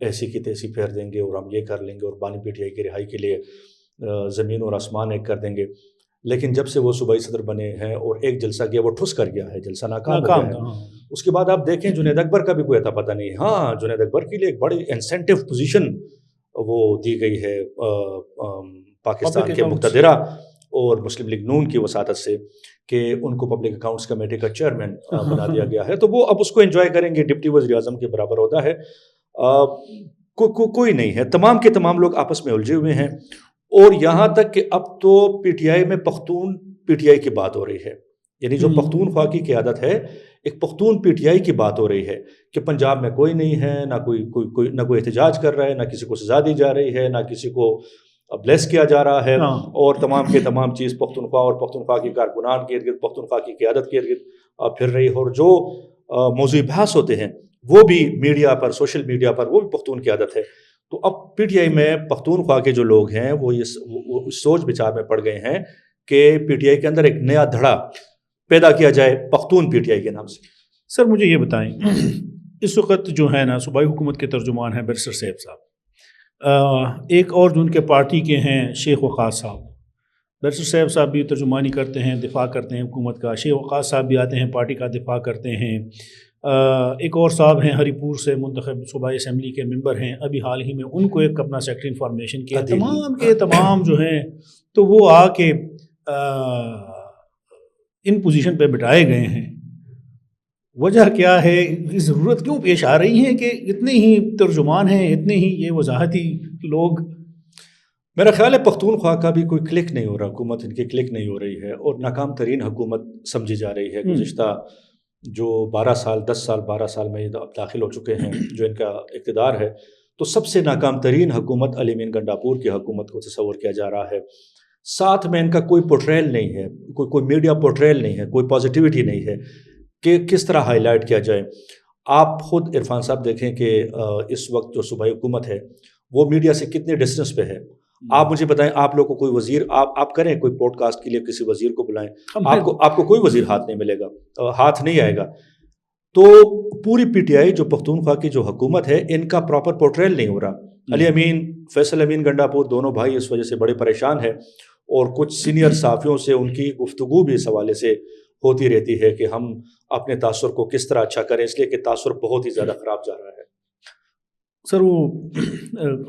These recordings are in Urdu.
ایسی کی تیسی پھیر دیں گے اور ہم یہ کر لیں گے اور بانی پی ٹی آئی کی رہائی کے لیے زمین اور آسمان ایک کر دیں گے. لیکن جب سے وہ صوبائی صدر بنے ہیں اور ایک جلسہ کیا وہ ٹھس کر گیا ہے, جلسہ ناکام ہو گیا ہے. اس کے بعد آپ دیکھیں جنید اکبر کا بھی کوئی اتا پتہ نہیں. ہاں, جنید اکبر کے لیے ایک بڑی انسینٹیو پوزیشن وہ دی گئی ہے پاکستان کے مقتدرہ اور مسلم لیگ نون کی وساطت سے کہ ان کو پبلک اکاؤنٹس کمیٹی کا چیئرمین بنا دیا گیا ہے. تو وہ اب اس کو انجوائے کریں گے, ڈپٹی وزیر اعظم کے برابر ہوتا ہے. کوئی نہیں ہے, تمام کے تمام لوگ آپس میں الجھے ہوئے ہیں. اور یہاں تک کہ اب تو پی ٹی آئی میں پختون پی ٹی آئی کی بات ہو رہی ہے, یعنی جو پختونخوا کی قیادت ہے ایک پختون پی ٹی آئی کی بات ہو رہی ہے کہ پنجاب میں کوئی نہیں ہے, نہ کوئی احتجاج کر رہا ہے, نہ کسی کو سزا دی جا رہی ہے, نہ کسی کو بلیس کیا جا رہا ہے, اور تمام کے تمام چیز پختونخوا اور پختونخوا کی کارکنان کے ارد گرد, پختونخوا کی قیادت کے ارد گرد پھر رہی ہے. اور جو موضوع بحث ہوتے ہیں وہ بھی میڈیا پر, سوشل میڈیا پر, وہ بھی پختون قیادت ہے. تو اب پی ٹی آئی میں پختونخوا کے جو لوگ ہیں وہ اس سوچ بچار میں پڑ گئے ہیں کہ پی ٹی آئی کے اندر ایک نیا دھڑا پیدا کیا جائے پختون پی ٹی آئی کے نام سے. سر مجھے یہ بتائیں, اس وقت جو ہے نا صوبائی حکومت کے ترجمان ہیں بیرسٹر صاحب صاحب, ایک اور جو ان کے پارٹی کے ہیں شیخ وقاص صاحب. بیرسٹر صاحب بھی ترجمانی کرتے ہیں, دفاع کرتے ہیں حکومت کا. شیخ وقاص صاحب بھی آتے ہیں, پارٹی کا دفاع کرتے ہیں. ایک اور صاحب ہیں ہری پور سے منتخب صوبائی اسمبلی کے ممبر ہیں, ابھی حال ہی میں ان کو ایک اپنا سیکٹری انفارمیشن کیا. تمام کے تمام جو ہیں تو وہ آ کے ان پوزیشن پہ بٹھائے گئے ہیں. وجہ کیا ہے, ضرورت کیوں پیش آ رہی ہے کہ اتنے ہی ترجمان ہیں, اتنے ہی یہ وضاحتی لوگ؟ میرا خیال ہے پختونخوا کا بھی کوئی کلک نہیں ہو رہا, حکومت ان کی کلک نہیں ہو رہی ہے اور ناکام ترین حکومت سمجھی جا رہی ہے. گزشتہ جو 12 سال میں اب داخل ہو چکے ہیں جو ان کا اقتدار ہے, تو سب سے ناکام ترین حکومت علی امین گنڈاپور کی حکومت کو تصور کیا جا رہا ہے. ساتھ میں ان کا کوئی پورٹریل نہیں ہے, کوئی میڈیا پورٹریل نہیں ہے, کوئی پازیٹیوٹی نہیں ہے کہ کس طرح ہائی لائٹ کیا جائے. آپ خود عرفان صاحب دیکھیں کہ اس وقت جو صوبائی حکومت ہے وہ میڈیا سے کتنے ڈسٹنس پہ ہے. آپ مجھے بتائیں, آپ لوگ کو کوئی وزیر, آپ کریں کوئی پوڈ کاسٹ کے لیے کسی وزیر کو بلائیں, آپ کو کوئی وزیر ہاتھ نہیں ملے گا, ہاتھ نہیں آئے گا. تو پوری پی ٹی آئی جو پختونخوا کی جو حکومت ہے ان کا پراپر پورٹریل نہیں ہو رہا. علی امین, فیصل امین گنڈاپور دونوں بھائی اس وجہ سے بڑے پریشان ہیں, اور کچھ سینئر صحافیوں سے ان کی گفتگو بھی اس حوالے سے ہوتی رہتی ہے کہ ہم اپنے تاثر کو کس طرح اچھا کریں, اس لیے کہ تاثر بہت ہی زیادہ خراب جا رہا ہے. سر وہ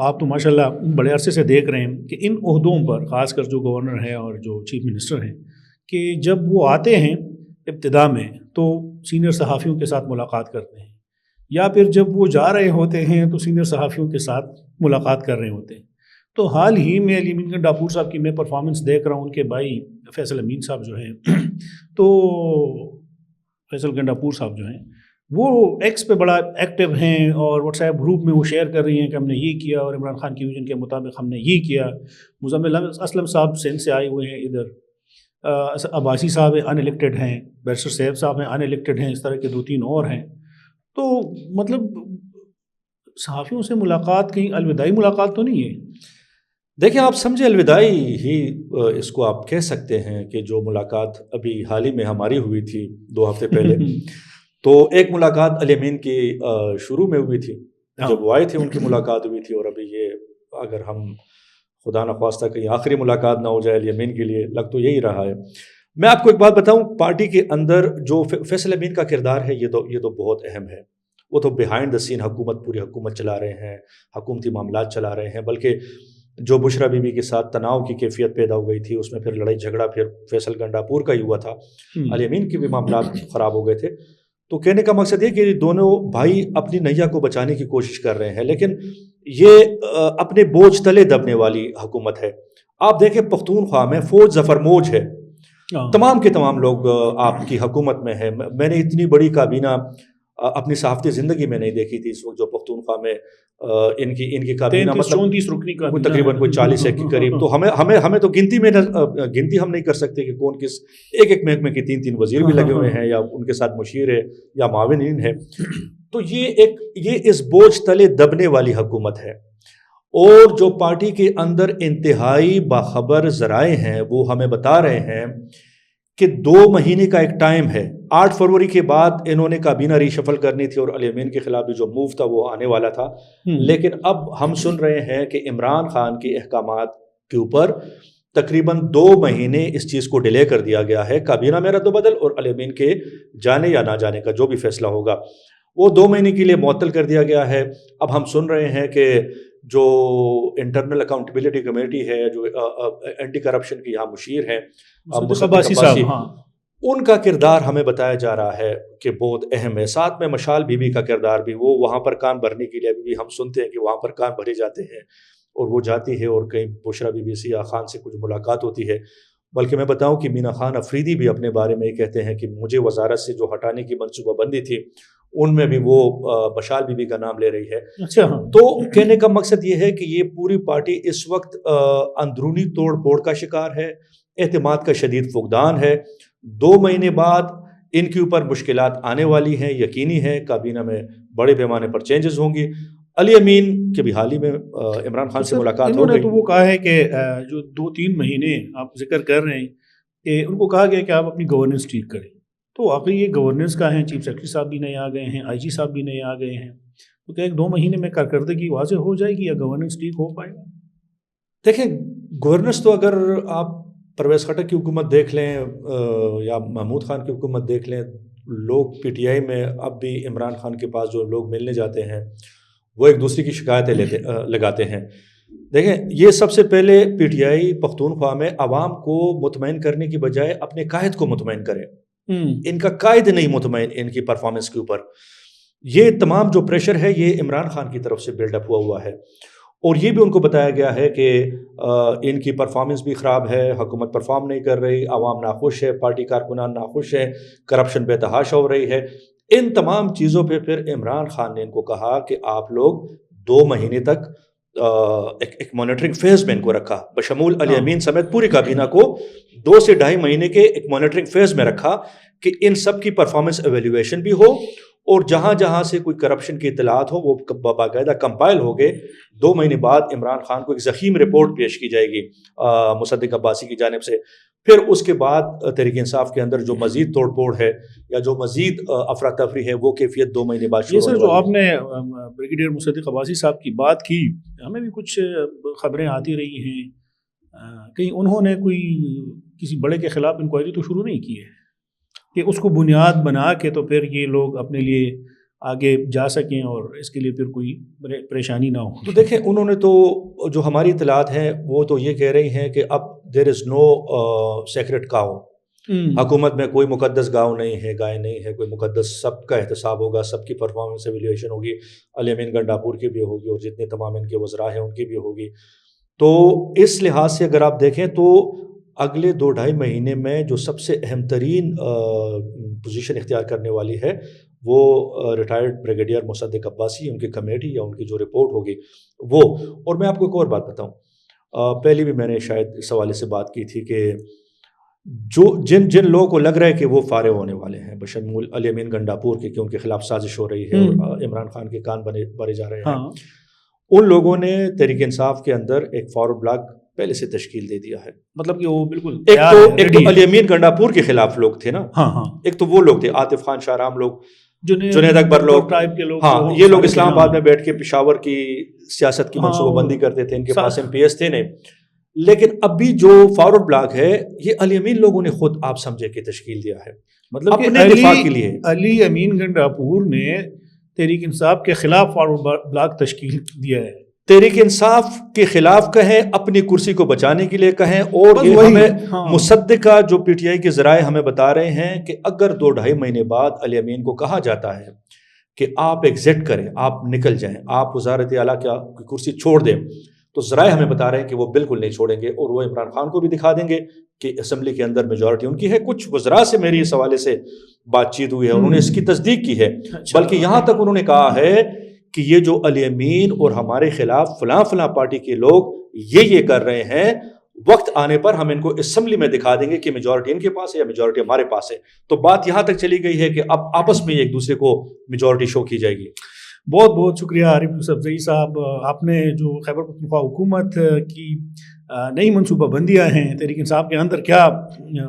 آپ تو ماشاءاللہ بڑے عرصے سے دیکھ رہے ہیں کہ ان عہدوں پر, خاص کر جو گورنر ہیں اور جو چیف منسٹر ہیں, کہ جب وہ آتے ہیں ابتدا میں تو سینئر صحافیوں کے ساتھ ملاقات کرتے ہیں, یا پھر جب وہ جا رہے ہوتے ہیں تو سینئر صحافیوں کے ساتھ ملاقات کر رہے ہوتے ہیں. تو حال ہی میں علی امین گنڈاپور صاحب کی میں پرفارمنس دیکھ رہا ہوں, ان کے بھائی فیصل امین صاحب جو ہیں, تو فیصل گنڈاپور صاحب جو ہیں وہ ایکس پہ بڑا ایکٹیو ہیں اور واٹس ایپ گروپ میں وہ شیئر کر رہی ہیں کہ ہم نے یہ کیا اور عمران خان کی ویژن کے مطابق ہم نے یہ کیا. مزمل اسلم صاحب سندھ سے آئے ہوئے ہیں ادھر, عباسی صاحب ان الیکٹڈ ہیں, بیرسٹر صاحب ہیں ان الیکٹڈ ہیں, اس طرح کے 2-3 اور ہیں. تو مطلب صحافیوں سے ملاقات کہیں الوداعی ملاقات تو نہیں ہے؟ دیکھیں, آپ سمجھے الوداعی ہی اس کو آپ کہہ سکتے ہیں کہ جو ملاقات ابھی حال ہی میں ہماری ہوئی تھی 2 ہفتے پہلے, تو ایک ملاقات علی امین کی شروع میں ہوئی تھی جب وہ آئے تھے, ان کی ملاقات ہوئی تھی, اور ابھی یہ اگر ہم خدا نخواستہ کہیں آخری ملاقات نہ ہو جائے علی امین کے لیے, لگ تو یہی رہا ہے. میں آپ کو ایک بات بتاؤں, پارٹی کے اندر جو فیصل امین کا کردار ہے یہ تو بہت اہم ہے. وہ تو بیہائنڈ دا سین پوری حکومت چلا رہے ہیں, حکومتی معاملات چلا رہے ہیں. بلکہ جو بشرا بی بی کے ساتھ تناؤ کی کیفیت پیدا ہو گئی تھی, اس میں پھر لڑائی جھگڑا پھر فیصل گنڈاپور کا ہی ہوا تھا, علی امین کے بھی معاملات خراب ہو گئے تھے. تو کہنے کا مقصد یہ کہ دونوں بھائی اپنی نیا کو بچانے کی کوشش کر رہے ہیں, لیکن یہ اپنے بوجھ تلے دبنے والی حکومت ہے. آپ دیکھیں پختونخوا میں فوج ظفر موج ہے, تمام کے تمام لوگ آپ کی حکومت میں ہیں. میں نے اتنی بڑی کابینہ اپنی صحافتی زندگی میں نہیں دیکھی تھی اس وقت جو پختونخوا میں ان کی کابینہ مطلب تقریباً کوئی 40 کے قریب. تو ہمیں تو گنتی ہم نہیں کر سکتے کہ کون کس, ایک محکمے کے 3 وزیر بھی لگے ہوئے ہیں, یا ان کے ساتھ مشیر ہے یا معاونین ہے. تو یہ اس بوجھ تلے دبنے والی حکومت ہے. اور جو پارٹی کے اندر انتہائی باخبر ذرائع ہیں وہ ہمیں بتا رہے ہیں کہ 2 مہینے کا ایک ٹائم ہے. 8 فروری کے بعد انہوں نے کابینہ ریشفل کرنی تھی اور علی امین کے خلاف بھی جو موو تھا وہ آنے والا تھا. لیکن اب ہم سن رہے ہیں کہ عمران خان کے احکامات کے اوپر تقریباً 2 مہینے اس چیز کو ڈیلے کر دیا گیا ہے. کابینہ میں رد و بدل اور علی امین کے جانے یا نہ جانے کا جو بھی فیصلہ ہوگا وہ 2 مہینے کے لیے معطل کر دیا گیا ہے. اب ہم سن رہے ہیں کہ جو انٹرنل اکاؤنٹیبلٹی کمیٹی ہے, جو اینٹی کرپشن کی یہاں مشیر ہیں مصدق عباسی, ان کا کردار ہمیں بتایا جا رہا ہے کہ بہت اہم ہے. ساتھ میں مشال بی بی کا کردار بھی, وہ وہاں پر کان بھرنے کے لیے بھی ہم سنتے ہیں کہ وہاں پر کان بھرے جاتے ہیں اور وہ جاتی ہے اور کہیں بشرا بی بی سیاہ خان سے کچھ ملاقات ہوتی ہے. بلکہ میں بتاؤں کہ مینا خان افریدی بھی اپنے بارے میں یہ کہتے ہیں کہ مجھے وزارت سے جو ہٹانے کی منصوبہ بندی تھی ان میں بھی وہ مشال بی بی کا نام لے رہی ہے. تو کہنے کا مقصد یہ ہے کہ یہ پوری پارٹی اس وقت اندرونی توڑ پھوڑ کا شکار ہے, اعتماد کا شدید فقدان ہے. 2 مہینے بعد ان کے اوپر مشکلات آنے والی ہیں, یقینی ہے. کابینہ میں بڑے پیمانے پر چینجز ہوں گی. علی امین کے بھی حال ہی میں عمران خان سے ملاقات ہو گئی. تو وہ کہا ہے کہ جو 2-3 مہینے آپ ذکر کر رہے ہیں کہ ان کو کہا گیا کہ آپ اپنی گورننس ٹھیک کریں. تو واقعی یہ گورننس کا ہے, چیف سیکرٹری صاحب بھی نئے آ گئے ہیں, آئی جی صاحب بھی نئے آ گئے ہیں, تو کیا 2 مہینے میں کارکردگی واضح ہو جائے گی یا گورننس ٹھیک ہو پائے گا؟ دیکھیں گورننس تو اگر آپ پرویز خٹک کی حکومت دیکھ لیں یا محمود خان کی حکومت دیکھ لیں, لوگ پی ٹی آئی میں اب بھی عمران خان کے پاس جو لوگ ملنے جاتے ہیں وہ ایک دوسرے کی شکایتیں لگاتے ہیں. دیکھیں یہ سب سے پہلے پی ٹی آئی پختونخوا میں عوام کو مطمئن کرنے کی بجائے اپنے قائد کو مطمئن کرے. ان کا قائد نہیں مطمئن ان کی پرفارمنس کے اوپر. یہ تمام جو پریشر ہے یہ عمران خان کی طرف سے بلڈ اپ ہوا ہے, اور یہ بھی ان کو بتایا گیا ہے کہ ان کی پرفارمنس بھی خراب ہے, حکومت پرفارم نہیں کر رہی, عوام ناخوش ہے, پارٹی کارکنان ناخوش ہیں, کرپشن بے تحاشا ہو رہی ہے. ان تمام چیزوں پہ پھر عمران خان نے ان کو کہا کہ آپ لوگ 2 مہینے تک ایک مانیٹرنگ فیز میں ان کو رکھا, بشمول علی امین سمیت پوری کابینہ کو 2 سے 2.5 مہینے کے ایک مانیٹرنگ فیز میں رکھا کہ ان سب کی پرفارمنس ایویلیویشن بھی ہو, اور جہاں جہاں سے کوئی کرپشن کی اطلاعات ہو وہ باقاعدہ کمپائل ہو گئے. 2 مہینے بعد عمران خان کو ایک ضخیم رپورٹ پیش کی جائے گی مصدق عباسی کی جانب سے. پھر اس کے بعد تحریک انصاف کے اندر جو مزید توڑ پھوڑ ہے یا جو مزید افراتفری ہے وہ کیفیت 2 مہینے بعد شروع ہونے والی ہے. جو آپ نے بریگیڈیئر مصدق عباسی صاحب کی بات کی, ہمیں بھی کچھ خبریں آتی رہی ہیں کہیں انہوں نے کوئی کسی بڑے کے خلاف انکوائری تو شروع نہیں کی ہے کہ اس کو بنیاد بنا کے تو پھر یہ لوگ اپنے لیے آگے جا سکیں اور اس کے لیے پھر کوئی پریشانی نہ ہو. تو دیکھیں انہوں نے تو جو ہماری اطلاعات ہیں وہ تو یہ کہہ رہی ہیں کہ اب دیر از نو سیکرٹ کاؤ, حکومت میں کوئی مقدس گاؤں نہیں ہے, گائے نہیں ہے کوئی مقدس, سب کا احتساب ہوگا, سب کی پرفارمنس ایویلیویشن ہوگی. علی امین گنڈاپور کی بھی ہوگی اور جتنے تمام ان کے وزراء ہیں ان کی بھی ہوگی. تو اس لحاظ سے اگر آپ دیکھیں تو اگلے 2-2.5 مہینے میں جو سب سے اہم ترین پوزیشن اختیار کرنے والی ہے وہ ریٹائرڈ بریگیڈیئر مصدق عباسی, ان کی کمیٹی یا ان کی جو رپورٹ ہوگی وہ. اور میں آپ کو ایک اور بات بتاؤں, پہلے بھی میں نے شاید اس حوالے سے بات کی تھی کہ جو جن لوگوں کو لگ رہا ہے کہ وہ فارغ ہونے والے ہیں بشمول علی امین گنڈاپور کے کہ ان کے خلاف سازش ہو رہی ہے اور عمران خان کے کان بھرے جا رہے ہیں, ان لوگوں نے تحریک انصاف کے اندر ایک فارورڈ بلاک پہلے سے تشکیل دے دیا ہے. مطلب کہ وہ بالکل ایک تو علی امین گنڈاپور کے خلاف لوگ تھے نا, ایک تو وہ لوگ تھے عاطف خان شاہرام لوگ, جنید اکبر لوگ, یہ لوگ اسلام آباد میں بیٹھ کے پشاور کی سیاست کی منصوبہ بندی کرتے تھے, ان کے پاس ایم پی ایس تھے نہیں. لیکن ابھی جو فارورڈ بلاک ہے یہ علی امین لوگوں نے خود آپ سمجھے کہ تشکیل دیا ہے, مطلب اپنے دفاع کے لیے. علی امین گنڈاپور نے تحریک انصاف کے خلاف فارورڈ بلاک تشکیل دیا ہے. تحریک انصاف کے خلاف کہیں, اپنی کرسی کو بچانے کے لیے کہیں, اور یہ ہمیں مصدقہ جو پی ٹی آئی کے ذرائع ہمیں بتا رہے ہیں کہ اگر 2-2.5 مہینے بعد علی امین کو کہا جاتا ہے کہ آپ ایگزٹ کریں, آپ نکل جائیں, آپ وزارت اعلیٰ کی کرسی چھوڑ دیں, تو ذرائع ہمیں بتا رہے ہیں کہ وہ بالکل نہیں چھوڑیں گے, اور وہ عمران خان کو بھی دکھا دیں گے کہ اسمبلی کے اندر میجورٹی ان کی ہے. کچھ وزراء سے میری اس حوالے سے بات چیت ہوئی ہے, انہوں نے اس کی تصدیق کی ہے, بلکہ یہاں تک انہوں نے کہا ہے کہ یہ جو علی امین اور ہمارے خلاف فلاں پارٹی کے لوگ یہ کر رہے ہیں, وقت آنے پر ہم ان کو اسمبلی میں دکھا دیں گے کہ میجورٹی ان کے پاس ہے یا میجورٹی ہمارے پاس ہے. تو بات یہاں تک چلی گئی ہے کہ اب آپس میں ایک دوسرے کو میجورٹی شو کی جائے گی. بہت بہت شکریہ عارف یوسف زئی صاحب, آپ نے جو خیبر پختونخوا حکومت کی نئی منصوبہ بندیاں ہیں، تحریک انصاف کے اندر کیا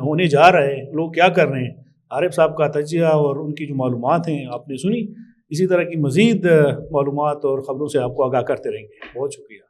ہونے جا رہا ہے، لوگ کیا کر رہے ہیں، عارف صاحب کا تجزیہ اور ان کی جو معلومات ہیں آپ نے سنی. اسی طرح کی مزید معلومات اور خبروں سے آپ کو آگاہ کرتے رہیں گے. بہت شکریہ.